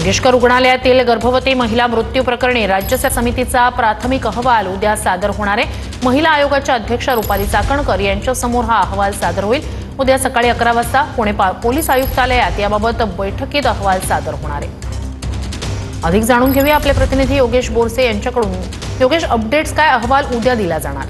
मंगेशकर रुग्णालयातील गर्भवती महिला मृत्यू प्रकरणी राज्य समितीचा प्राथमिक अहवाल उद्या सादर होणार आहे। महिला आयोगाच्या अध्यक्ष रुपाली चाकणकर यांच्या समोर हा अहवाल सादर होईल। उद्या सकाळी 11 वाजता पुणे पोलीस आयुक्तालयात याबाबत बैठकीत अहवाल सादर होणार आहे। अधिक जाणून घेऊया आपले प्रतिनिधी योगेश बोरसे यांच्याकडून। योगेश, अपडेट्स काय, अहवाल उद्या दिला जाणार?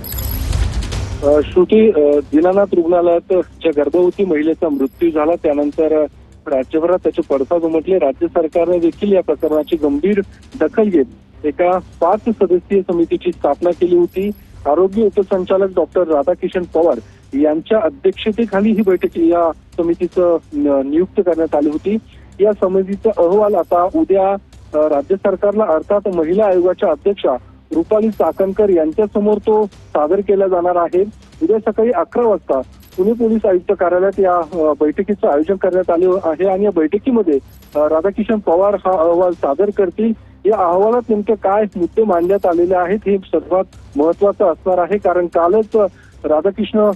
श्रुती, दीनानाथ रुग्णालयात ज्या गर्भवती महिलेचा मृत्यू झाला त्यानंतर राज्यभरात त्याचे पडसाद उमटले। राज्य सरकारने देखील या प्रकरणाची गंभीर दखल घेत एका 5 सदस्यीय समितीची स्थापना केली होती। आरोग्य उपसंचालक डॉक्टर राधाकिशन पवार यांच्या अध्यक्षतेखाली ही बैठक या समितीचं नियुक्त करण्यात आली होती। या समितीचा अहवाल आता उद्या राज्य सरकारला अर्थात महिला आयोगाच्या अध्यक्षा रुपाली चाकणकर यांच्या समोर तो सादर केला जाणार आहे। उद्या सकाळी 11 वाजता पुणे पोलीस आयुक्त कार्यालयात या बैठकीचं आयोजन करण्यात आले आहे आणि या बैठकीमध्ये राधाकिशन पवार हा अहवाल सादर करतील। या अहवालात नेमके काय मुद्दे मांडण्यात आलेले आहेत हे सर्वात महत्वाचं असणार आहे, कारण कालच राधाकिशन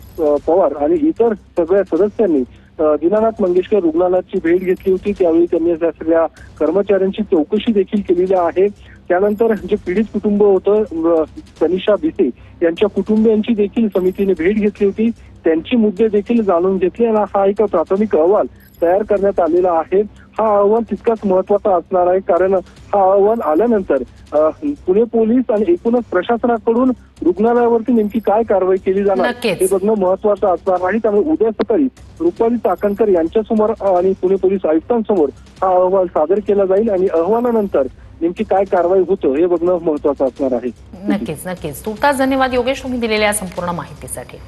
पवार आणि इतर सगळ्या सदस्यांनी दीनानाथ मंगेशकर रुग्णालयाची भेट घेतली होती। त्यावेळी त्यांनी सगळ्या कर्मचाऱ्यांची चौकशी देखील केलेली आहे। त्यानंतर जे पीडित कुटुंब होतं तनिषा भिसे यांच्या कुटुंबियांची देखील समितीने भेट घेतली होती, त्यांची मुद्दे देखील जाणून घेतले आणि हा एक प्राथमिक अहवाल तयार करण्यात आलेला आहे। हा अहवाल तितकाच महत्वाचा असणार आहे, कारण हा अहवाल आल्यानंतर पुणे पोलीस आणि एकूणच प्रशासनाकडून रुग्णालयावरती नेमकी काय कारवाई केली जाणार हे बघणं महत्वाचं असणार आहे। त्यामुळे उद्या सकाळी रुपाली चाकणकर यांच्यासमोर आणि पुणे पोलीस आयुक्तांसमोर हा अहवाल सादर केला जाईल आणि अहवालानंतर नेमकी काय कारवाई होतं हे बघणं महत्वाचं असणार आहे। नक्कीच। तुर्तास धन्यवाद योगेश, तुम्ही दिलेल्या संपूर्ण माहितीसाठी।